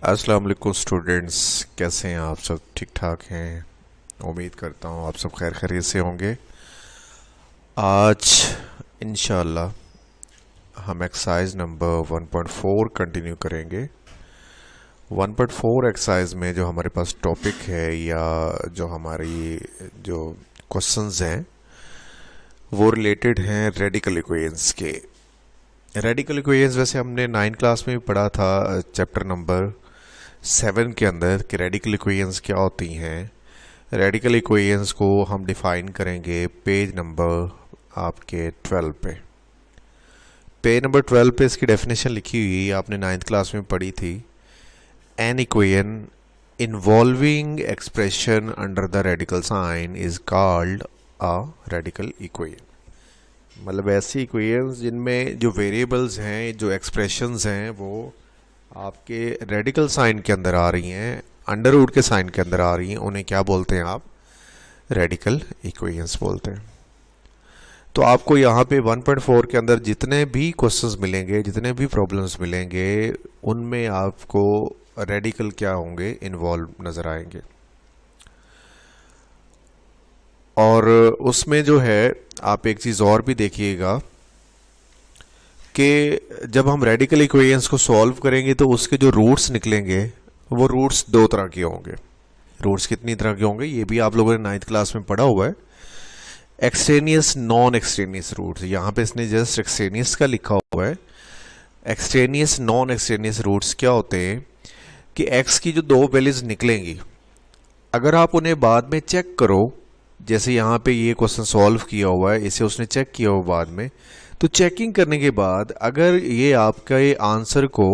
अस्सलाम वालेकुम स्टूडेंट्स, कैसे हैं आप सब? ठीक ठाक हैं? उम्मीद करता हूँ आप सब खैर खैरियत से होंगे। आज इंशाल्लाह हम एक्सरसाइज नंबर 1.4 कंटिन्यू करेंगे। 1.4 एक्सरसाइज में जो हमारे पास टॉपिक है या जो हमारी जो क्वेश्चंस हैं वो रिलेटेड हैं रेडिकल इक्वेशंस के। रेडिकल इक्वेशंस वैसे हमने 9th क्लास में भी पढ़ा था, चैप्टर नंबर 7 के अंदर, कि रेडिकल इक्वेशंस क्या होती हैं। रेडिकल इक्वेशंस को हम डिफाइन करेंगे पेज नंबर आपके 12 पे। पेज नंबर 12 पे इसकी डेफिनेशन लिखी हुई आपने 9th क्लास में पढ़ी थी। An equation involving expression under the radical sign is called a radical equation. मतलब ऐसी इक्वेशंस जिनमें जो वेरिएबल्स हैं, जो एक्सप्रेशंस हैं, वो आपके रेडिकल साइन के अंदर आ रही हैं, अंडर रूट के साइन के अंदर आ रही हैं, उन्हें क्या बोलते हैं आप? रेडिकल इक्वेशंस बोलते हैं। तो आपको यहाँ पे 1.4 के अंदर जितने भी क्वेश्चंस मिलेंगे, जितने भी प्रॉब्लम्स मिलेंगे, उनमें आपको रेडिकल क्या होंगे इन्वॉल्व नज़र आएंगे। और उसमें जो है आप एक चीज़ और भी देखिएगा कि जब हम रेडिकल इक्वेशंस को सॉल्व करेंगे तो उसके जो रूट्स निकलेंगे वो रूट्स दो तरह के होंगे। रूट्स कितनी तरह के होंगे ये भी आप लोगों ने 9th क्लास में पढ़ा हुआ है। एक्सट्रेनियस, नॉन एक्सट्रेनियस रूट्स, यहाँ पे इसने जस्ट एक्सट्रेनियस का लिखा हुआ है। एक्सट्रेनियस, नॉन एक्सट्रेनियस रूट्स क्या होते हैं कि एक्स की जो दो वैल्यूज निकलेंगी, अगर आप उन्हें बाद में चेक करो, जैसे यहाँ पे ये क्वेश्चन सॉल्व किया हुआ है, इसे उसने चेक किया हुआ बाद में, तो चेकिंग करने के बाद अगर ये आपका ये आंसर को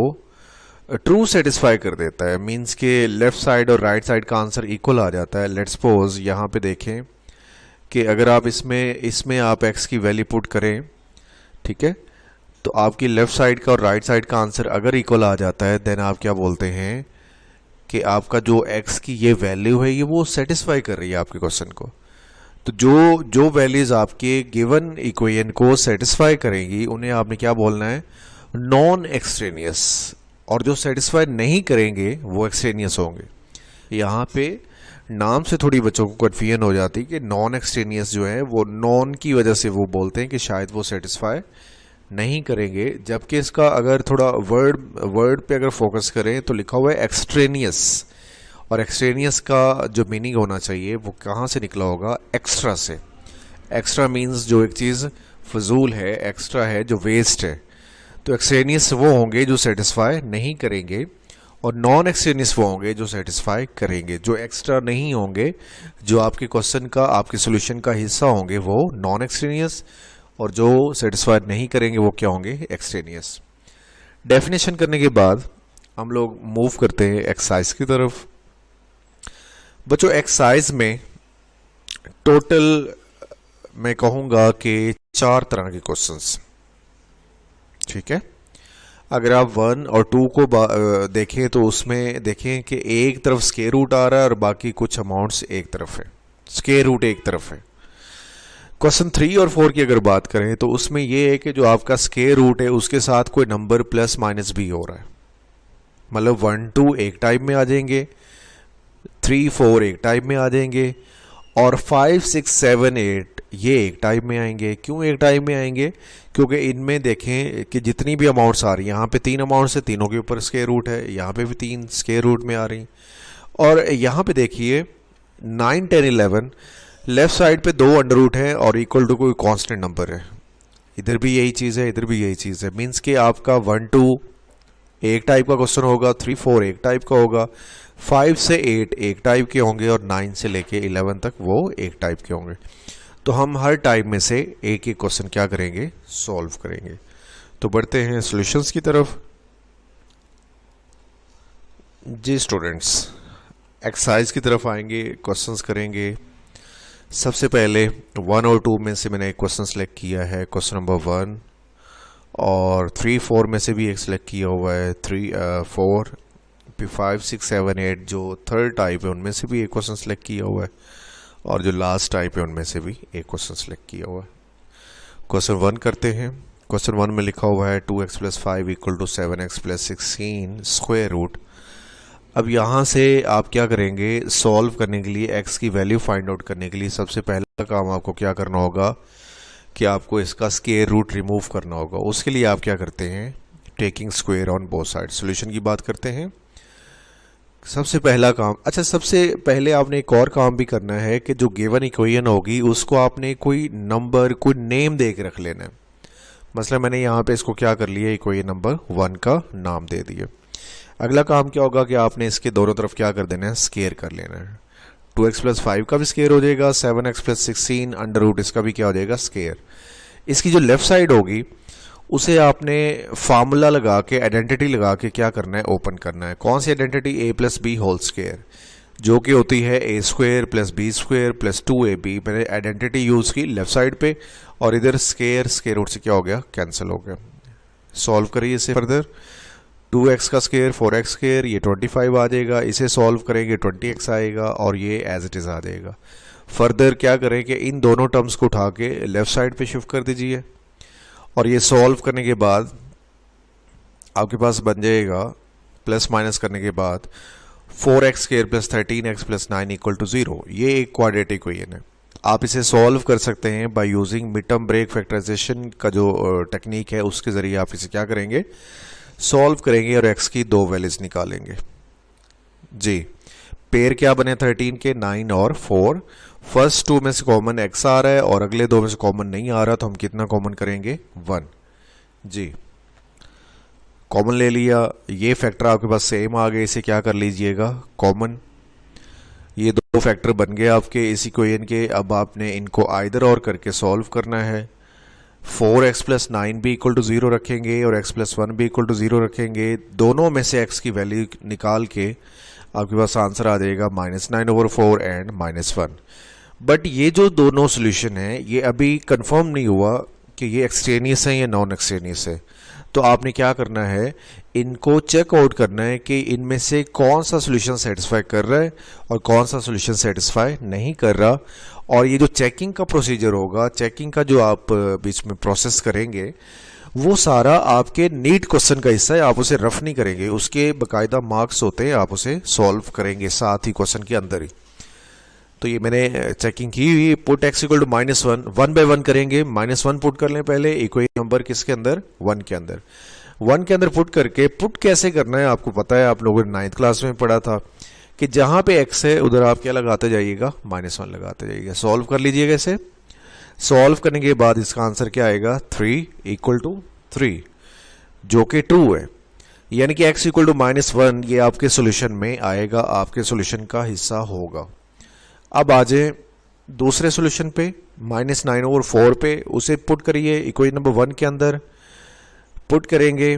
ट्रू सेटिस्फाई कर देता है, मींस के लेफ्ट साइड और राइट साइड का आंसर इक्वल आ जाता है। लेट्स सपोज यहाँ पे देखें कि अगर आप इसमें आप x की वैल्यू पुट करें, ठीक है, तो आपकी लेफ्ट साइड का और राइट साइड का आंसर अगर इक्वल आ जाता है, देन आप क्या बोलते हैं कि आपका जो x की ये वैल्यू है ये वो सेटिस्फाई कर रही है आपके क्वेश्चन को। तो जो जो वैल्यूज आपके गिवन इक्वेशन को सेटिस्फाई करेंगी उन्हें आपने क्या बोलना है? Non extraneous. और जो सेटिस्फाई नहीं करेंगे वो एक्सट्रेनियस होंगे। यहाँ पे नाम से थोड़ी बच्चों को कन्फ्यूजन हो जाती है कि नॉन एक्सट्रेनियस जो है वो नॉन की वजह से वो बोलते हैं कि शायद वो सेटिस्फाई नहीं करेंगे, जबकि इसका अगर थोड़ा वर्ड पे अगर फोकस करें तो लिखा हुआ है एक्सट्रेनियस। और एक्सट्रेनियस का जो मीनिंग होना चाहिए वो कहाँ से निकला होगा? एक्स्ट्रा से। एक्स्ट्रा मीन्स जो एक चीज़ फजूल है, एक्स्ट्रा है, जो वेस्ट है। तो एक्सट्रेनियस वो होंगे जो सेटिस्फाई नहीं करेंगे, और नॉन एक्सट्रेनियस वो होंगे जो सेटिस्फाई करेंगे। जो एक्स्ट्रा नहीं होंगे, जो आपके क्वेश्चन का, आपके सोल्यूशन का हिस्सा होंगे, वो नॉन एक्सट्रेनियस, और जो सेटिस्फाई नहीं करेंगे वो क्या होंगे? एक्सट्रेनियस। डेफिनेशन करने के बाद हम लोग मूव करते हैं एक्सरसाइज की तरफ। बच्चों, एक्सरसाइज में टोटल मैं कहूँगा कि 4 तरह के क्वेश्चंस, ठीक है। अगर आप 1 और 2 को देखें तो उसमें देखें कि एक तरफ स्क्वायर रूट आ रहा है और बाकी कुछ अमाउंट्स एक तरफ है, स्क्वायर रूट एक तरफ है। क्वेश्चन 3 और 4 की अगर बात करें तो उसमें यह है कि जो आपका स्क्वायर रूट है उसके साथ कोई नंबर प्लस माइनस भी हो रहा है। मतलब 1, 2 एक टाइप में आ जाएंगे, 3, 4 एक टाइप में आ जाएंगे, और 5, 6, 7, 8 ये एक टाइप में आएंगे। क्यों एक टाइप में आएंगे? क्योंकि इनमें देखें कि जितनी भी अमाउंट्स आ रही हैं, यहाँ पे 3 अमाउंट्स है, तीनों के ऊपर स्क्वायर रूट है, यहाँ पे भी 3 स्क्वायर रूट में आ रही। और यहाँ पे देखिए 9, 10, 11 लेफ्ट साइड पे 2 अंडर रूट है और इक्वल टू कोई कांस्टेंट नंबर है। इधर भी यही चीज़ है, इधर भी यही चीज़ है। मीन्स कि आपका 1, 2 एक टाइप का क्वेश्चन होगा, 3, 4 एक टाइप का होगा, 5 से 8 एक टाइप के होंगे, और 9 से लेके 11 तक वो एक टाइप के होंगे। तो हम हर टाइप में से एक एक क्वेश्चन क्या करेंगे? सॉल्व करेंगे। तो बढ़ते हैं सॉल्यूशंस की तरफ। जी स्टूडेंट्स, एक्सरसाइज की तरफ आएंगे, क्वेश्चंस करेंगे। सबसे पहले 1 और 2 में से मैंने एक क्वेश्चन सेलेक्ट किया है, क्वेश्चन नंबर 1, और 3, 4 में से भी एक सेलेक्ट किया हुआ है, 3, 4, 5, 6, 7, 8 जो थर्ड टाइप है उनमें से भी एक क्वेश्चन सेलेक्ट किया हुआ है, और जो लास्ट टाइप है उनमें से भी एक क्वेश्चन सेलेक्ट किया हुआ है। क्वेश्चन 1 करते हैं। क्वेश्चन 1 में लिखा हुआ है 2x + 5 = 7x + 16 स्क्वायर रूट अब यहाँ से आप क्या करेंगे, सॉल्व करने के लिए x की वैल्यू फाइंड आउट करने के लिए सबसे पहला काम आपको क्या करना होगा कि आपको इसका स्क्वायर रूट रिमूव करना होगा। उसके लिए आप क्या करते हैं, taking square on both side. Solution की बात करते हैं। सबसे पहला काम, अच्छा सबसे पहले आपने एक और काम भी करना है कि जो गिवन इक्वेशन होगी उसको आपने कोई नंबर, कोई नेम दे के रख लेना है। मसला मैंने यहाँ पे इसको क्या कर लिया, इक्वेशन नंबर 1 का नाम दे दिया। अगला काम क्या होगा कि आपने इसके दोनों तरफ क्या कर देना है, स्क्वायर कर लेना है। 2x + 5 का भी स्क्वायर हो जाएगा, 7x + 16 अंडर रूट इसका भी क्या हो जाएगा, स्क्वायर। इसकी जो लेफ्ट साइड होगी उसे आपने फार्मूला लगा के, आइडेंटिटी लगा के क्या करना है, ओपन करना है। कौन सी identity, a + b whole square, जो कि होती है a² + b² + 2ab। मैंने आइडेंटिटी यूज की लेफ्ट साइड पे और इधर स्क्वायर रूट से क्या हो गया, कैंसिल हो गया। सॉल्व करिए इसे फर्दर। 2x का स्क्वायर 4x स्क्वायर, ये 25 आ जाएगा। इसे सॉल्व करेंगे 20x आएगा और ये एज इट इज आ जाएगा। फर्दर क्या करें कि इन दोनों टर्म्स को उठा के लेफ्ट साइड पे शिफ्ट कर दीजिए और ये सॉल्व करने के बाद आपके पास बन जाएगा, प्लस माइनस करने के बाद 4x स्क्वायर + 13x + 9 = 0। ये एक क्वाड्रेटिक इक्वेशन है। आप इसे सॉल्व कर सकते हैं by using mid term break factorization का जो टेक्निक है, उसके ज़रिए आप इसे क्या करेंगे, सॉल्व करेंगे और x की 2 वैल्यूज निकालेंगे। जी, पेयर क्या बने 13 के, 9 और 4। फर्स्ट 2 में से कॉमन x आ रहा है और अगले 2 में से कॉमन नहीं आ रहा, तो हम कितना कॉमन करेंगे, 1। जी, कॉमन ले लिया। ये फैक्टर आपके पास सेम आ गए, इसे क्या कर लीजिएगा, कॉमन। ये 2 फैक्टर बन गए आपके इस इक्वेशन के। अब आपने इनको आइदर और करके सॉल्व करना है। 4x + 9 भी = 0 रखेंगे और x + 1 भी = 0 रखेंगे। दोनों में से x की वैल्यू निकाल के आपके पास आंसर आ जाएगा -9/4 एंड -1। बट ये जो दोनों सोल्यूशन है ये अभी कंफर्म नहीं हुआ कि ये एक्सट्रेनियस है या नॉन एक्सट्रेनियस है। तो आपने क्या करना है, इनको चेक आउट करना है कि इनमें से कौन सा सोल्यूशन सेटिस्फाई कर रहा है और कौन सा सोल्यूशन सेटिस्फाई नहीं कर रहा। और ये जो चेकिंग का प्रोसीजर होगा, चेकिंग का जो आप बीच में प्रोसेस करेंगे, वो सारा आपके नीट क्वेश्चन का हिस्सा है। आप उसे रफ नहीं करेंगे, उसके बाकायदा मार्क्स होते हैं, आप उसे सॉल्व करेंगे साथ ही क्वेश्चन के अंदर ही। तो ये मैंने चेकिंग की हुई। पुट x = -1, 1 बाय 1 करेंगे। -1 पुट कर लें पहले, इक्वेशन नंबर किसके अंदर, 1 के अंदर। 1 के अंदर पुट करके, पुट कैसे करना है आपको पता है, आप लोगों ने 9th क्लास में पढ़ा था कि जहां पे x है उधर आप क्या लगाते जाइएगा, -1 लगाते जाइएगा। सॉल्व कर लीजिएगा इसे। सॉल्व करने के बाद इसका आंसर क्या आएगा, 3 = 3, जो कि ट्रू है। यानी कि x = -1 ये आपके सोल्यूशन में आएगा, आपके सोल्यूशन का हिस्सा होगा। अब आ जाए दूसरे सोल्यूशन पे, -9/4 पे, उसे पुट करिए इक्वेशन नंबर 1 के अंदर। पुट करेंगे,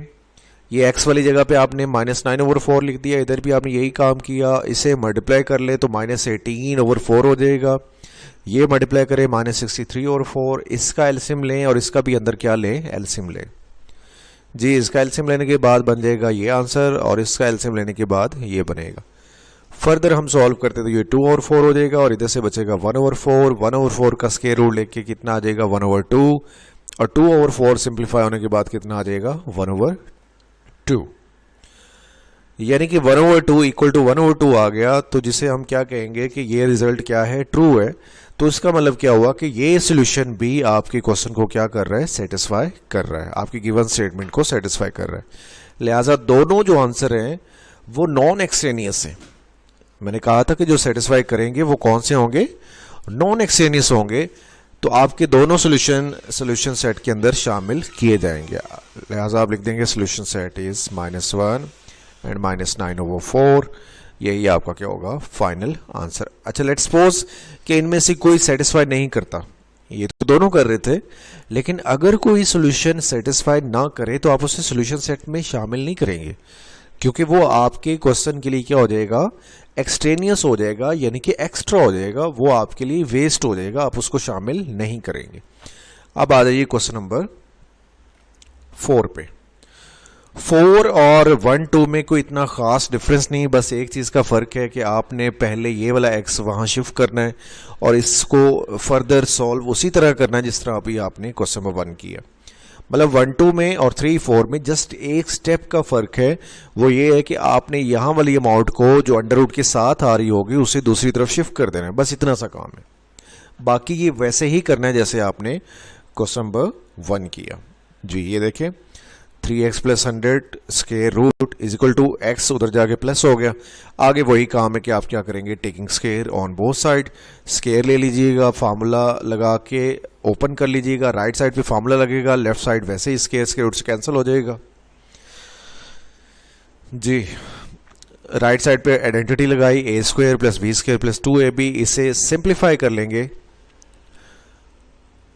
ये x वाली जगह पे आपने -9/4 लिख दिया, इधर भी आपने यही काम किया। इसे मल्टीप्लाई कर ले तो -18/4 हो जाएगा। ये मल्टीप्लाई करें -63/4, इसका एलसीएम लें और इसका भी अंदर क्या लें, एलसीएम लें। जी, इसका एलसीएम लेने के बाद बन जाएगा ये आंसर और इसका एलसीएम लेने के बाद ये बनेगा। फर्दर हम सॉल्व करते तो ये 2/4 हो जाएगा और इधर से बचेगा 1/4। 1/4 का स्क्वायर रूट लेके कितना आ जाएगा, 1/2, और 2/4 सिंप्लीफाई होने के बाद कितना आ जाएगा, 1/2। यानी कि 1/2 = 1/2 आ गया। तो जिसे हम क्या कहेंगे कि ये रिजल्ट क्या है, ट्रू है। तो इसका मतलब क्या हुआ कि ये सोल्यूशन भी आपके क्वेश्चन को क्या कर रहा है, सेटिस्फाई कर रहा है, आपकी गिवन स्टेटमेंट को सेटिस्फाई कर रहा है। लिहाजा दोनों जो आंसर हैं वो नॉन एक्सट्रेनियस हैं। मैंने कहा था कि जो सेटिस्फाई करेंगे वो कौन से होंगे, नॉन एक्सट्रेनियस होंगे। तो आपके दोनों सोल्यूशन सेट के अंदर शामिल किए जाएंगे। लिहाजा आप लिख देंगे सोल्यूशन सेट इज -1 एंड -9/4। यही आपका क्या होगा, फाइनल आंसर। अच्छा, लेट्स सपोज कि इनमें से कोई सेटिस्फाई नहीं करता, ये तो दोनों कर रहे थे, लेकिन अगर कोई सोल्यूशन सेटिस्फाई ना करे तो आप उसे सोल्यूशन सेट में शामिल नहीं करेंगे, क्योंकि वो आपके क्वेश्चन के लिए क्या हो जाएगा, एक्सट्रेनियस हो जाएगा, यानी कि एक्स्ट्रा हो जाएगा, वो आपके लिए वेस्ट हो जाएगा, आप उसको शामिल नहीं करेंगे। अब आ जाइए क्वेश्चन नंबर 4 पे। 4 और 1, 2 में कोई इतना खास डिफरेंस नहीं, बस एक चीज का फर्क है कि आपने पहले ये वाला x वहां शिफ्ट करना है और इसको फर्दर सॉल्व उसी तरह करना है जिस तरह अभी आपने क्वेश्चन नंबर 1 किया। मतलब 1 2 में और 3 4 में जस्ट एक स्टेप का फर्क है, वो ये है कि आपने यहाँ वाली अमाउंट को जो अंडर रूट के साथ आ रही होगी उसे दूसरी तरफ शिफ्ट कर देना है, बस इतना सा काम है। बाकी ये वैसे ही करना है जैसे आपने क्वेश्चन नंबर 1 किया जी। ये देखें 3x + 100 square root is equal to x, उधर जाके प्लस हो गया। आगे वही काम है कि आप क्या करेंगे, taking square on both side, square ले लीजिएगा, फार्मूला लगा के ओपन कर लीजिएगा, राइट साइड पे फार्मूला लगेगा, लेफ्ट साइड वैसे ही स्क्वायर रूट से कैंसिल हो जाएगा जी। राइट साइड पे आइडेंटिटी लगाई, a² + b² + 2ab, इसे सिंप्लीफाई कर लेंगे,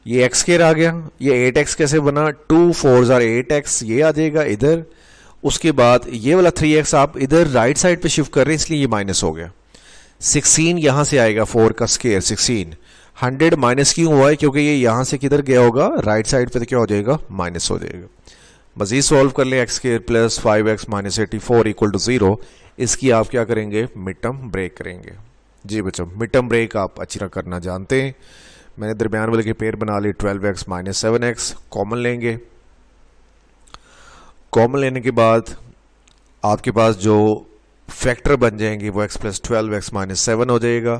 ये x² आ गया, ये 8x कैसे बना, 2 4s are 8x, ये आ जाएगा इधर। उसके बाद ये वाला 3x आप इधर राइट साइड पे शिफ्ट कर रहे हैं इसलिए ये माइनस हो गया। 16 यहां से आएगा, 4 का स्क्वायर 16। 100 माइनस क्यों हुआ है, क्योंकि ये यहां से किधर गया होगा, राइट साइड पे, तो क्या हो जाएगा, माइनस हो जाएगा। मजीद सॉल्व कर ले, x² + 5x - 84 = 0। इसकी आप क्या करेंगे, मिड टर्म ब्रेक करेंगे जी बच्चों। मिड टर्म ब्रेक आप अच्छी तरह करना जानते हैं। मैंने दरमियान वाले के पेयर बना ली, 12x - 7x कॉमन लेंगे। कॉमन लेने के बाद आपके पास जो फैक्टर बन जाएंगे वो x + 12x - 7 हो जाएगा,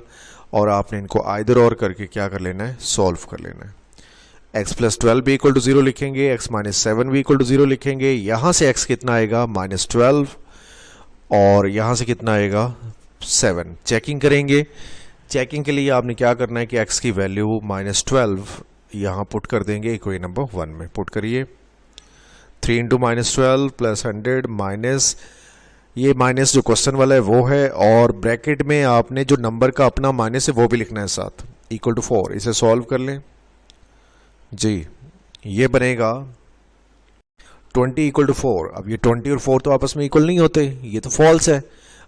और आपने इनको आइदर और करके क्या कर लेना है, सॉल्व कर लेना है। x + 12 भी = 0 लिखेंगे, x - 7 भी = 0 लिखेंगे। यहां से x कितना आएगा, -12, और यहां से कितना आएगा, 7। चेकिंग करेंगे। चेकिंग के लिए आपने क्या करना है कि x की वैल्यू -12 यहाँ पुट कर देंगे, इक्वेशन नंबर 1 में पुट करिए। 3 × -12 + 100 माइनस, ये माइनस जो क्वेश्चन वाला है वो है, और ब्रैकेट में आपने जो नंबर का अपना माइनस है वो भी लिखना है साथ, = 4। इसे सॉल्व कर लें जी। ये बनेगा 20 = 4। अब ये 20 और 4 तो आपस में इक्वल नहीं होते, ये तो फॉल्स है।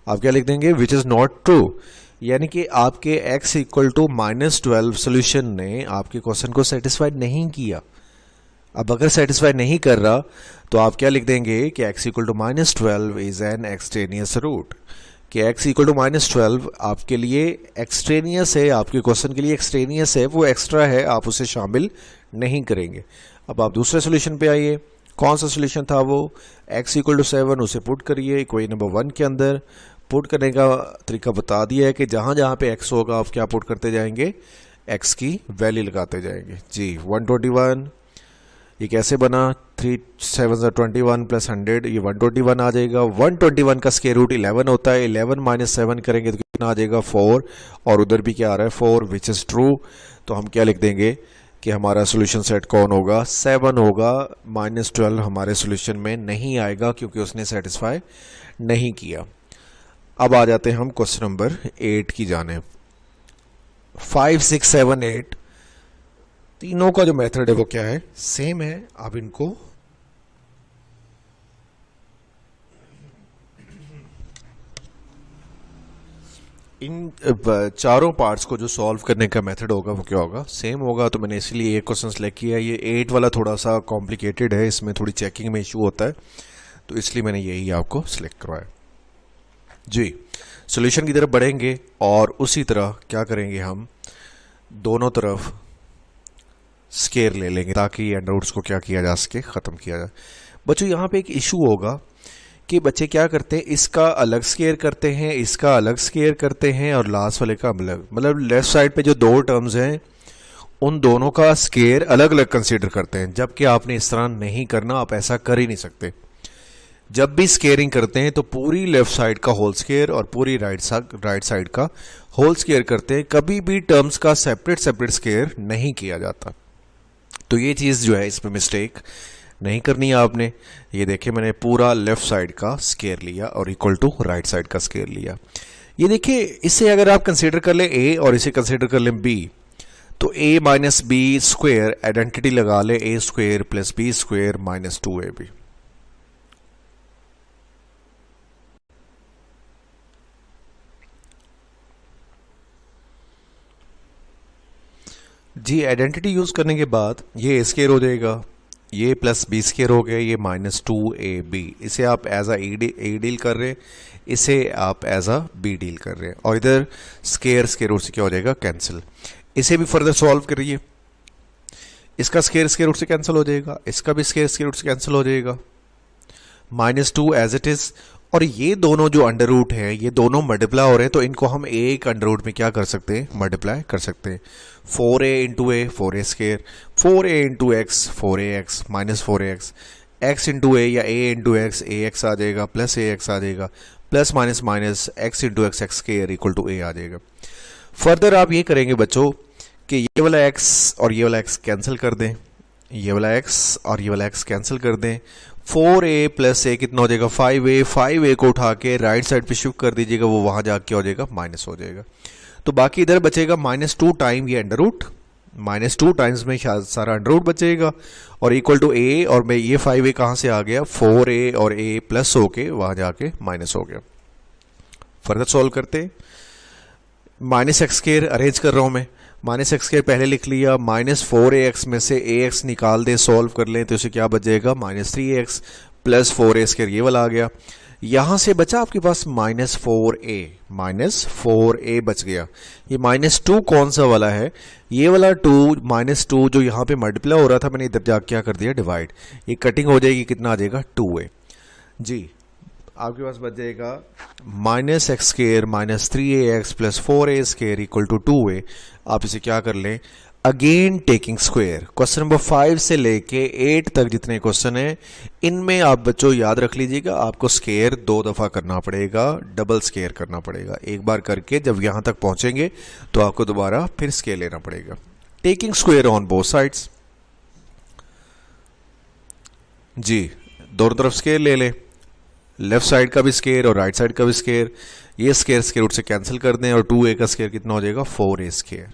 आप क्या लिख देंगे, विच इज़ नॉट ट्रू, यानी कि आपके x = -12 सोल्यूशन ने आपके क्वेश्चन को सेटिस्फाइड नहीं किया। अब अगर सेटिस्फाई नहीं कर रहा तो आप क्या लिख देंगे कि x = -12 is an extraneous root, कि x = -12 आपके लिए एक्सट्रेनियस है, आपके क्वेश्चन के लिए एक्सट्रेनियस है, वो एक्स्ट्रा है, आप उसे शामिल नहीं करेंगे। अब आप दूसरे सोल्यूशन पे आइए। कौन सा सोल्यूशन था वो, x = 7, उसे पुट करिए इक्वेशन नंबर 1 के अंदर। पुट करने का तरीका बता दिया है कि जहां जहां पे x होगा आप क्या पुट करते जाएंगे, x की वैल्यू लगाते जाएंगे जी। 121, ये कैसे बना, 3 7 21 + 100, ये 121 आ जाएगा। 121 का स्क्वायर रूट 11 होता है, 11 - 7 करेंगे तो कितना आ जाएगा, 4, और उधर भी क्या आ रहा है, 4, विच इज ट्रू। तो हम क्या लिख देंगे कि हमारा सोल्यूशन सेट कौन होगा, 7 होगा। -12 हमारे सोल्यूशन में नहीं आएगा क्योंकि उसने सेटिस्फाई नहीं किया। अब आ जाते हैं हम क्वेश्चन नंबर 8 की जानिब। 5 6 7 8 तीनों का जो मेथड है वो क्या है, सेम है। अब इनको इन चारों पार्ट्स को जो सॉल्व करने का मेथड होगा वो क्या होगा, सेम होगा। तो मैंने इसलिए एक क्वेश्चन सेलेक्ट किया। ये 8 वाला थोड़ा सा कॉम्प्लिकेटेड है, इसमें थोड़ी चेकिंग में इशू होता है, तो इसलिए मैंने यही आपको सिलेक्ट करवाया जी। सॉल्यूशन की तरफ बढ़ेंगे और उसी तरह क्या करेंगे, हम दोनों तरफ स्केयर ले लेंगे ताकि अंडर रूट्स को क्या किया जा सके, ख़त्म किया जाए। बच्चों यहाँ पे एक इशू होगा कि बच्चे क्या करते हैं, इसका अलग स्केयर करते हैं, इसका अलग स्केयर करते हैं, और लास्ट वाले का अलग। मतलब लेफ्ट साइड पे जो दो टर्म्स हैं उन दोनों का स्केयर अलग अलग कंसीडर करते हैं, जबकि आपने इस तरह नहीं करना, आप ऐसा कर ही नहीं सकते। जब भी स्केयरिंग करते हैं तो पूरी लेफ्ट साइड का होल स्केयर और पूरी राइट साइड का होल स्केयर करते हैं, कभी भी टर्म्स का सेपरेट स्केयर नहीं किया जाता। तो ये चीज़ जो है इसमें मिस्टेक नहीं करनी है आपने। ये देखिए मैंने पूरा लेफ्ट साइड का स्केयर लिया और इक्वल टू राइट साइड का स्केयर लिया। ये देखिए इससे अगर आप कंसीडर कर लें a और इसे कंसीडर कर लें b, तो a - b स्क्वेयर आइडेंटिटी लगा ले, a² + b² - 2ab। जी आइडेंटिटी यूज करने के बाद ये a स्क्वायर हो जाएगा, ये प्लस b स्क्वायर हो गया, ये -2ab। इसे आप एज a डील कर रहे हैं, इसे आप एज अ b डील कर रहे हैं, और इधर स्क्वायर रूट से क्या हो जाएगा, कैंसिल। इसे भी फर्दर सॉल्व करिए। इसका स्क्वायर रूट से कैंसिल हो जाएगा, इसका भी स्क्वायर रूट से कैंसिल हो जाएगा, -2 एज इट इज। और ये दोनों जो अंडर रूट हैं ये दोनों मल्टीप्लाई हो रहे हैं, तो इनको हम एक अंडर रूट में क्या कर सकते हैं, मल्टीप्लाई कर सकते हैं। 4a into a 4a square, 4a into x 4ax minus 4ax, x into a या a इंटू एक्स ax आ जाएगा, प्लस ax आ जाएगा, plus minus minus x into x x square equal to a आ जाएगा। Further आप ये करेंगे बच्चों कि ये वाला x और ये वाला x कैंसिल कर दें, ये वाला x और ये वाला x कैंसिल कर दें। 4a प्लस a कितना हो जाएगा, 5a, 5a को उठा के राइट साइड पे शिफ्ट कर दीजिएगा, वो वहां जाके हो जाएगा माइनस हो जाएगा। तो बाकी इधर बचेगा -2 टाइम ये अंडर रूट, -2 टाइम्स में सारा अंडर रूट बचेगा और इक्वल टू a, और मैं ये 5a कहाँ से आ गया, 4a और a प्लस होके वहां जाके माइनस हो गया। फर्दर सॉल्व करते, -x² अरेंज कर रहा हूं मैं, -x² पहले लिख लिया, -4ax में से ax निकाल दें, सॉल्व कर लें तो इसे क्या बच जाएगा, -3ax प्लस 4a² ये वाला आ गया। यहां से बचा आपके पास -4a बच गया। ये -2 कौन सा वाला है, ये वाला -2 जो यहाँ पे मल्टीप्लाई हो रहा था, मैंने इधर जाके क्या कर दिया, डिवाइड। ये कटिंग हो जाएगी, कितना आ जाएगा, 2a जी। आपके पास बच जाएगा -x² -3ax plus 4a² equal to 2a। आप इसे क्या कर लें, again taking square. Question number 5 से लेके 8 तक जितने क्वेश्चन हैं इनमें आप बच्चों याद रख लीजिएगा, आपको स्क्वायर 2 दफा करना पड़ेगा, डबल स्क्वायर करना पड़ेगा। एक बार करके जब यहां तक पहुंचेंगे तो आपको दोबारा फिर स्क्वायर लेना पड़ेगा। Taking square on both sides जी, दोनों तरफ स्क्वायर ले लें, लेफ्ट साइड का भी स्क्वायर और राइट साइड का भी स्क्वायर। ये स्क्वायर रूट से कैंसिल कर दें और 2a का स्क्वायर कितना हो जाएगा, 4a²।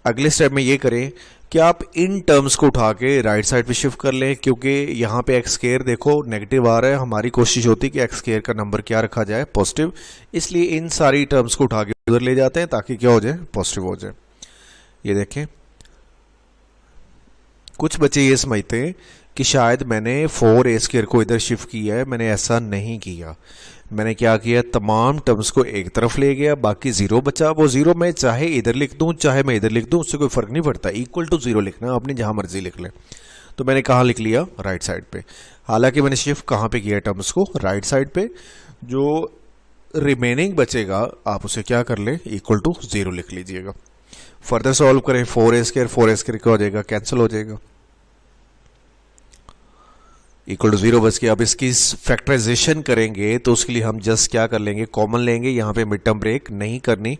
अगले स्टेप में ये करें कि आप इन टर्म्स को उठा के राइट साइड पे शिफ्ट कर लें, क्योंकि यहाँ पे x² देखो नेगेटिव आ रहा है, हमारी कोशिश होती है कि x² का नंबर क्या रखा जाए, पॉजिटिव। इसलिए इन सारी टर्म्स को उठा के उधर ले जाते हैं ताकि क्या हो जाए, पॉजिटिव हो जाए। ये देखें, कुछ बच्चे ये समझते हैं कि शायद मैंने 4a² को इधर शिफ्ट किया है, मैंने ऐसा नहीं किया। मैंने क्या किया, तमाम टर्म्स को एक तरफ ले गया, बाकी 0 बचा। वो 0 मैं चाहे इधर लिख दूं चाहे मैं इधर लिख दूं, उससे कोई फर्क नहीं पड़ता, इक्वल टू 0 लिखना, आपने जहां मर्जी लिख लें। तो मैंने कहाँ लिख लिया, राइट साइड पे। हालांकि मैंने शिफ्ट कहाँ पे किया टर्म्स को, राइट साइड पे। जो रिमेनिंग बचेगा आप उसे क्या कर ले, इक्वल टू 0 लिख लीजिएगा। फर्दर सॉल्व करें, 4a² क्या हो जाएगा, कैंसिल हो जाएगा, इक्वल टू 0 बच के। अब इसकी फैक्टराइजेशन करेंगे तो उसके लिए हम जस्ट क्या कर लेंगे, कॉमन लेंगे। यहाँ पे मिड टर्म ब्रेक नहीं करनी।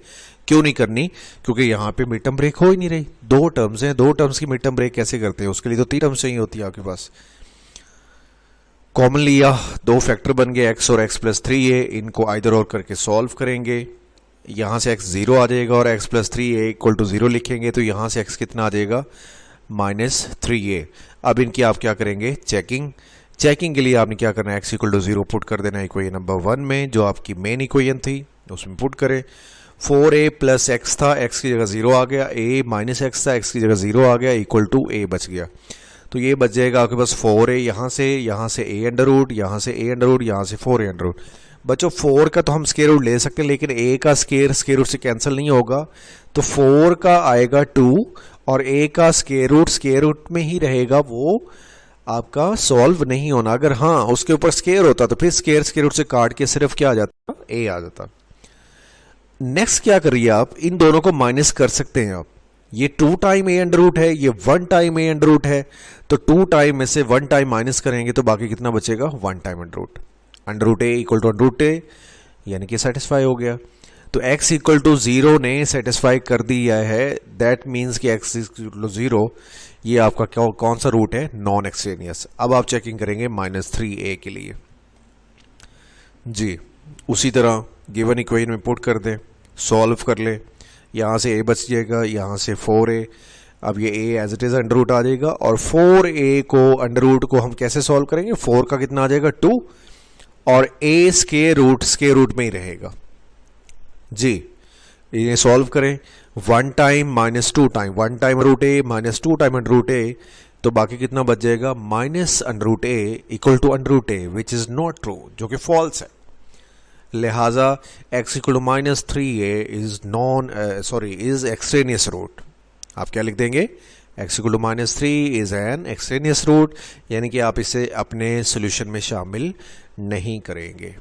क्यों नहीं करनी, क्योंकि यहाँ पे मिड टर्म ब्रेक हो ही नहीं रही, 2 टर्म्स हैं, 2 टर्म्स की मिड टर्म ब्रेक कैसे करते हैं, उसके लिए तो 3 टर्म्स चाहिए होती है आपके पास। कॉमन लिया, 2 फैक्टर बन गए, x और x प्लस 3a। इनको आइदर और करके सॉल्व करेंगे, यहां से x 0 आ जाएगा और x plus 3a equal to 0 लिखेंगे तो यहां से x कितना आ जाएगा, -3a। अब इनकी आप क्या करेंगे, चेकिंग के लिए आपने क्या करना है, x इक्वल टू 0 पुट कर देना इक्वेशन नंबर 1 में, जो आपकी मेन इक्वेशन थी उसमें पुट करें। 4a प्लस x था, x की जगह 0 आ गया, a माइनस x था, x की जगह 0 आ गया, इक्वल टू a बच गया। तो ये बच जाएगा आपके पास 4a, यहाँ से a अंडर रूट, यहाँ से a अंडर रूट, यहाँ से 4a अंडर रूट। बच्चों 4 का तो हम स्क्वायर रूट ले सकते हैं, लेकिन a का स्क्वायर रूट से कैंसिल नहीं होगा, तो 4 का आएगा 2 और a का स्क्वायर रूट में ही रहेगा, वो आपका सॉल्व नहीं होना। अगर हाँ उसके ऊपर स्क्वायर होता तो फिर स्क्वायर रूट से काट के सिर्फ क्या आ जाता, a आ जाता। नेक्स्ट क्या करिए आप, इन दोनों को माइनस कर सकते हैं आप। ये 2 टाइम a अंडर रूट है, ये 1 टाइम a अंडर रूट है, तो 2 टाइम में से 1 टाइम माइनस करेंगे तो बाकी कितना बचेगा, 1 time under root a equal to under root a, यानी कि सेटिस्फाई हो गया। तो x इक्वल टू 0 ने सेटिस्फाई कर दिया है, दैट मीन्स कि x इक्वल टू 0 ये आपका कौन सा रूट है, नॉन एक्सट्रेनियस। अब आप चेकिंग करेंगे -3a के लिए जी। उसी तरह गिवन इक्वेशन में पुट कर दें, सॉल्व कर ले, यहाँ से a बच जाएगा, यहाँ से 4a। अब ये a as it is under root आ जाएगा और 4a को अंडर रूट को हम कैसे सॉल्व करेंगे, 4 का कितना आ जाएगा 2 और a स्क्वायर रूट में ही रहेगा जी। ये सॉल्व करें, 1 time -2 time 1 time root a -2 time under root a, तो बाकी कितना बच जाएगा, minus under root a equal to under root a, which is not true, जो कि फॉल्स है। लिहाजा x equal to -3a is extraneous root. आप क्या लिख देंगे, x equal to -3 is an extraneous root, यानी कि आप इसे अपने सोल्यूशन में शामिल नहीं करेंगे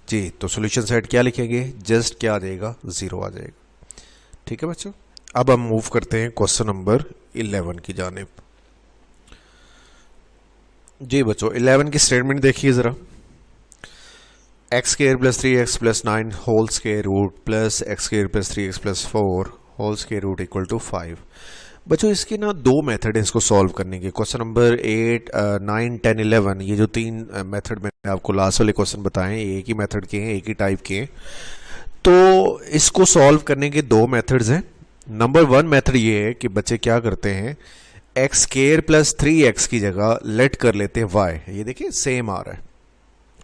जी। तो सोल्यूशन सेट क्या लिखेंगे, जस्ट क्या आ जाएगा, 0 आ जाएगा। ठीक है बच्चों, अब हम मूव करते हैं क्वेश्चन नंबर 11 की जानिब। जी बच्चों 11 की स्टेटमेंट देखिए ज़रा, x square plus 3x plus 9 whole square root plus x square plus 3x plus 4 whole square root equal to 5। बच्चों इसके ना दो मेथड है इसको सॉल्व करने के। क्वेश्चन नंबर 8, 9, 10, 11, ये जो तीन मेथड मैंने आपको लास्ट वाले क्वेश्चन बताए हैं, एक ही मेथड के हैं, एक ही टाइप के हैं। तो इसको सॉल्व करने के दो मेथड्स हैं। नंबर 1 मेथड ये है कि बच्चे क्या करते हैं, एक्स स्क्वायर प्लस 3x की जगह लेट कर लेते हैं y। ये देखिए सेम आ रहा है,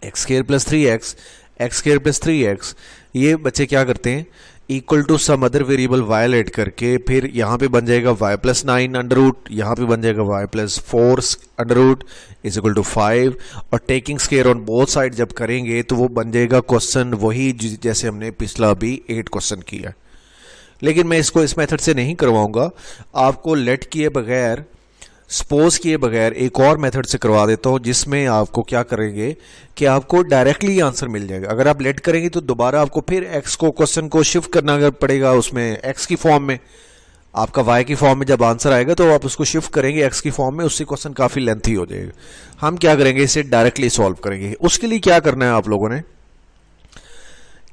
x square plus 3x, x square plus 3x। ये बच्चे क्या करते हैं, equal to some other variable y let करके फिर यहाँ पे बन जाएगा y प्लस 9 अंडर रूट, यहाँ पे बन जाएगा y plus 4 under root is equal to 5, और taking square on both side जब करेंगे तो वो बन जाएगा क्वेश्चन वही जैसे हमने पिछला भी 8 क्वेश्चन किया। लेकिन मैं इसको इस मेथड से नहीं करवाऊंगा, आपको लेट किए बगैर, सपोज किए बगैर एक और मेथड से करवा देता हूं, जिसमें आपको क्या करेंगे कि आपको डायरेक्टली आंसर मिल जाएगा। अगर आप लेट करेंगे तो दोबारा आपको फिर एक्स को क्वेश्चन को शिफ्ट करना पड़ेगा उसमें एक्स की फॉर्म में, आपका वाई की फॉर्म में जब आंसर आएगा तो आप उसको शिफ्ट करेंगे एक्स की फॉर्म में, उससे क्वेश्चन काफी लेंथी हो जाएगा। हम क्या करेंगे, इसे डायरेक्टली सॉल्व करेंगे। उसके लिए क्या करना है आप लोगों ने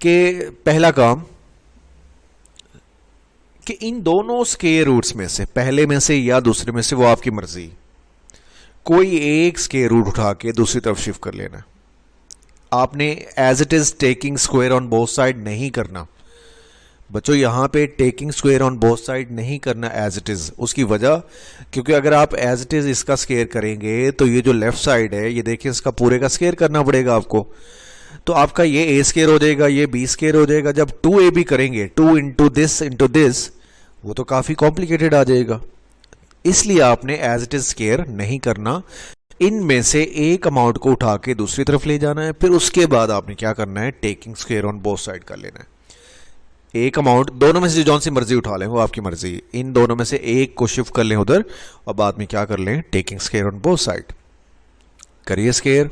कि पहला काम कि इन दोनों स्क्वायर रूट्स में से, पहले में से या दूसरे में से, वो आपकी मर्जी, कोई एक स्क्वायर रूट उठा के दूसरी तरफ शिफ्ट कर लेना। आपने as it is taking square on both side नहीं करना बच्चों, यहां पे taking square on both side नहीं करना एज इट इज। उसकी वजह, क्योंकि अगर आप एज इट इज इसका स्क्वायर करेंगे तो ये जो लेफ्ट साइड है, ये देखिए इसका पूरे का स्क्वायर करना पड़ेगा आपको। तो आपका ये ए स्क्वायर हो जाएगा, ये बी स्क्वायर हो जाएगा। जब 2ab करेंगे, 2 इंटू दिस, वो तो काफी कॉम्प्लिकेटेड आ जाएगा। इसलिए आपने एज इट इज स्क्वायर नहीं करना, इनमें से एक अमाउंट को उठा के दूसरी तरफ ले जाना है। फिर उसके बाद आपने क्या करना है, taking square on both side कर लेना है। एक अमाउंट दोनों में से जो सी मर्जी उठा लें, वो आपकी मर्जी, इन दोनों में से एक को शिफ्ट कर लें उधर, और बाद में क्या कर लें, taking square on both side. करिए स्क्वायर।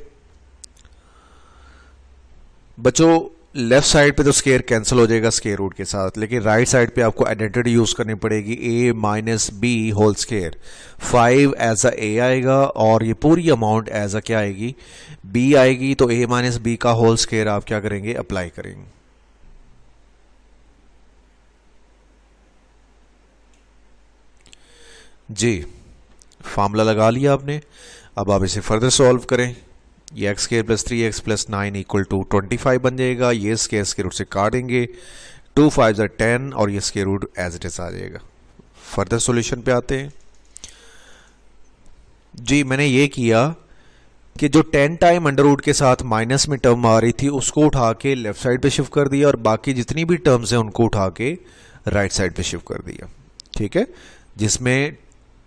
बच्चों लेफ्ट साइड पे तो स्क्वायर कैंसिल हो जाएगा स्क्वायर रूट के साथ, लेकिन राइट साइड पे आपको आइडेंटिटी यूज करनी पड़ेगी, a minus b whole square. 5 as a a आएगा और ये पूरी अमाउंट एज अ क्या आएगी, b आएगी। तो a माइनस बी का होल स्क्वायर आप क्या करेंगे, अप्लाई करेंगे। जी फॉर्मूला लगा लिया आपने, अब आप इसे फर्दर सॉल्व करें। ये x square plus 3x plus 9 equal to 25 बन जाएगा। ये स्क्वायर रूट से काटेंगे, 2 5 10, और ये square root as it is आ जाएगा। फर्दर सॉल्यूशन पे आते हैं। जी मैंने ये किया कि जो 10 टाइम अंडर रूट के साथ माइनस में टर्म आ रही थी उसको उठा के लेफ्ट साइड पे शिफ्ट कर दिया, और बाकी जितनी भी टर्म्स हैं उनको उठा के राइट साइड पे शिफ्ट कर दिया। ठीक है, जिसमें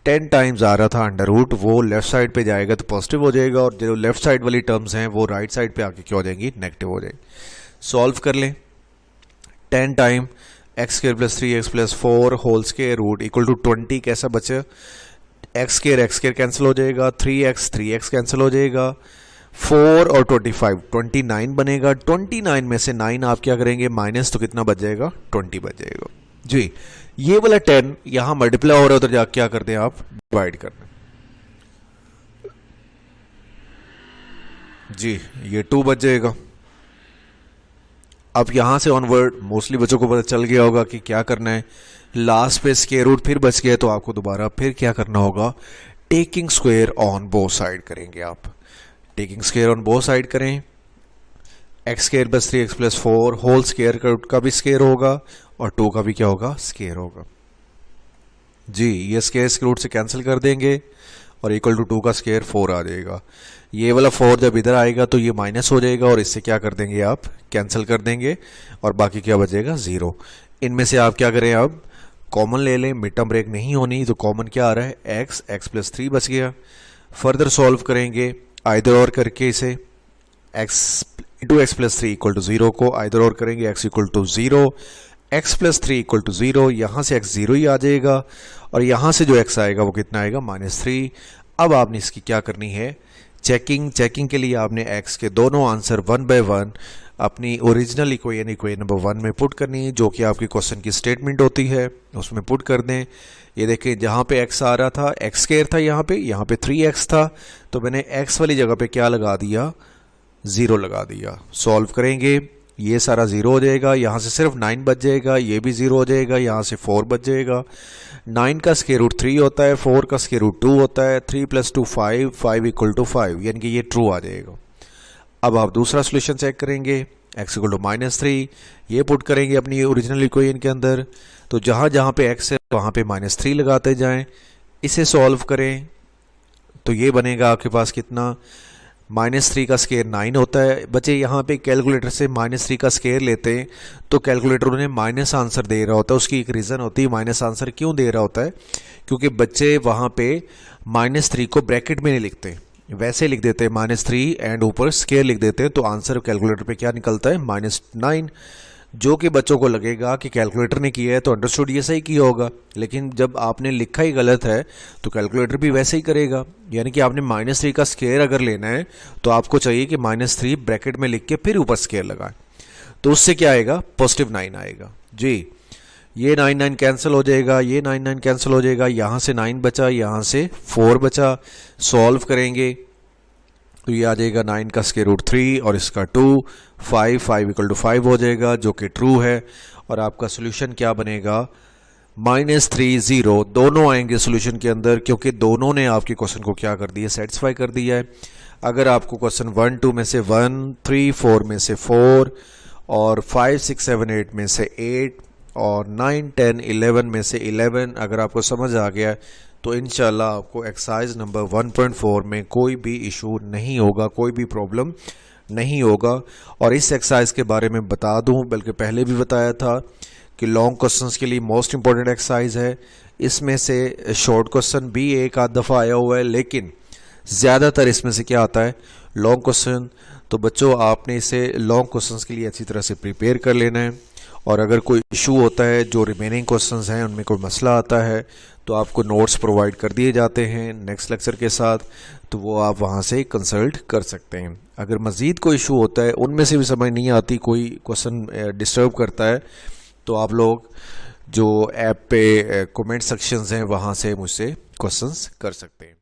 10 टाइम्स आ रहा था अंडर रूट, वो लेफ्ट साइड पे जाएगा तो पॉजिटिव हो जाएगा, और जो लेफ्ट साइड वाली टर्म्स हैं वो राइट साइड पे आके क्या हो जाएंगी, नेगेटिव हो जाएगी। सॉल्व कर लें। 10 time x square plus 3x plus 4 whole square root equal to 20 कैसा बचे, एक्स स्क्वायर कैंसिल हो जाएगा, 3x कैंसिल हो जाएगा, 4 और 25 29 बनेगा। 29 में से 9 आप क्या करेंगे माइनस, तो कितना बच जाएगा, 20 बच जाएगा। जी ये वाला 10 यहां मल्टीप्लाई हो रहा है, उधर जाके क्या करते हैं आप, डिवाइड करना। जी ये 2 बच जाएगा। अब यहां से ऑनवर्ड मोस्टली बच्चों को पता चल गया होगा कि क्या करना है। लास्ट पे स्क्वायर रूट फिर बच गया, तो आपको दोबारा फिर क्या करना होगा, taking square on both side करेंगे। आप taking square on both side करें, x square plus 3x plus 4 whole square का भी स्क्वायर होगा और 2 का भी क्या होगा, स्क्वायर होगा। जी ये स्क्वायर रूट से कैंसिल कर देंगे और इक्वल टू 2 का स्क्वायर 4 आ जाएगा। ये वाला 4 जब इधर आएगा तो ये माइनस हो जाएगा, और इससे क्या कर देंगे, आप कैंसिल कर देंगे, और बाकी क्या बचेगा, 0। इनमें से आप क्या करें, अब कॉमन ले लें, मिड टर्म ब्रेक नहीं होनी, तो कॉमन क्या आ रहा है, x प्लस 3 बच गया। फर्दर सॉल्व करेंगे आइदर और करके, इसे x into x plus 3 equal to 0 को आइदर और करेंगे, x equal to 0, x plus 3 equal to 0, यहाँ से x 0 ही आ जाएगा और यहाँ से जो x आएगा वो कितना आएगा -3। अब आपने इसकी क्या करनी है, चेकिंग के लिए आपने x के दोनों आंसर 1 बाय 1 अपनी ओरिजिनल इक्वेशन नंबर 1 में पुट करनी है, जो कि आपकी क्वेश्चन की स्टेटमेंट होती है, उसमें पुट कर दें। ये देखें जहाँ पे x आ रहा था x स्क्वायर था, यहाँ पे 3x था, तो मैंने x वाली जगह पे क्या लगा दिया, 0 लगा दिया। सॉल्व करेंगे ये सारा 0 हो जाएगा, यहाँ से सिर्फ 9 बच जाएगा, ये भी 0 हो जाएगा, यहाँ से 4 बच जाएगा। 9 का स्क्वायर रूट 3 होता है, 4 का स्क्वायर रूट 2 होता है, 3 + 2 5, 5 इक्वल टू 5, यानी कि ये ट्रू आ जाएगा। अब आप दूसरा सोल्यूशन चेक करेंगे, x इक्वल टू -3, ये पुट करेंगे अपनी ओरिजिनल इक्वेशन के अंदर, तो जहाँ जहाँ पे x है वहाँ पे -3 लगाते जाएं। इसे सॉल्व करें तो ये बनेगा आपके पास कितना, -3 का स्क्वायर 9 होता है। बच्चे यहाँ पे कैलकुलेटर से -3 का स्क्वायर लेते हैं तो कैलकुलेटर उन्हें माइनस आंसर दे रहा होता है। उसकी एक रीज़न होती है माइनस आंसर क्यों दे रहा होता है, क्योंकि बच्चे वहाँ पे -3 को ब्रैकेट में नहीं लिखते, वैसे लिख देते हैं -3 एंड ऊपर स्क्वायर लिख देते हैं, तो आंसर कैलकुलेटर पे क्या निकलता है, -9, जो कि बच्चों को लगेगा कि कैलकुलेटर ने किया है तो अंडरस्टूड ये सही किया होगा, लेकिन जब आपने लिखा ही गलत है तो कैलकुलेटर भी वैसे ही करेगा। यानी कि आपने -3 का स्क्वायर अगर लेना है तो आपको चाहिए कि -3 ब्रैकेट में लिख के फिर ऊपर स्क्वायर लगाएं, तो उससे क्या आएगा, +9 आएगा जी। ये 9 कैंसिल हो जाएगा, ये 9 कैंसिल हो जाएगा, यहाँ से 9 बचा, यहाँ से 4 बचा। सॉल्व करेंगे तो ये आ जाएगा 9 का स्क्वायर रूट 3 और इसका 2, 5 इक्वल टू 5 हो जाएगा, जो कि ट्रू है। और आपका सोल्यूशन क्या बनेगा, -3 0 दोनों आएंगे सोल्यूशन के अंदर, क्योंकि दोनों ने आपके क्वेश्चन को क्या कर दिया, सेटिस्फाई कर दिया है। अगर आपको क्वेश्चन 1 2 में से 1, 3 4 में से 4 और 5 6 7 8 में से 8 और 9 10 11 में से 11 अगर आपको समझ आ गया तो इंशाल्लाह आपको एक्सरसाइज नंबर 1.4 में कोई भी इशू नहीं होगा, कोई भी प्रॉब्लम नहीं होगा। और इस एक्सरसाइज के बारे में बता दूं, बल्कि पहले भी बताया था कि लॉन्ग क्वेश्चंस के लिए मोस्ट इंपॉर्टेंट एक्सरसाइज है। इसमें से शॉर्ट क्वेश्चन भी एक आध दफ़ा आया हुआ है, लेकिन ज़्यादातर इसमें से क्या आता है, लॉन्ग क्वेश्चन। तो बच्चों आपने इसे लॉन्ग क्वेश्चंस के लिए अच्छी तरह से प्रिपेयर कर लेना है, और अगर कोई इशू होता है, जो रिमेनिंग क्वेश्चंस हैं उनमें कोई मसला आता है, तो आपको नोट्स प्रोवाइड कर दिए जाते हैं नेक्स्ट लेक्चर के साथ, तो वो आप वहाँ से कंसल्ट कर सकते हैं। अगर मज़ीद कोई इशू होता है, उनमें से भी समझ नहीं आती, कोई क्वेश्चन डिस्टर्ब करता है, तो आप लोग जो ऐप पे कमेंट सेक्शंस हैं वहाँ से मुझसे क्वेश्चंस कर सकते हैं।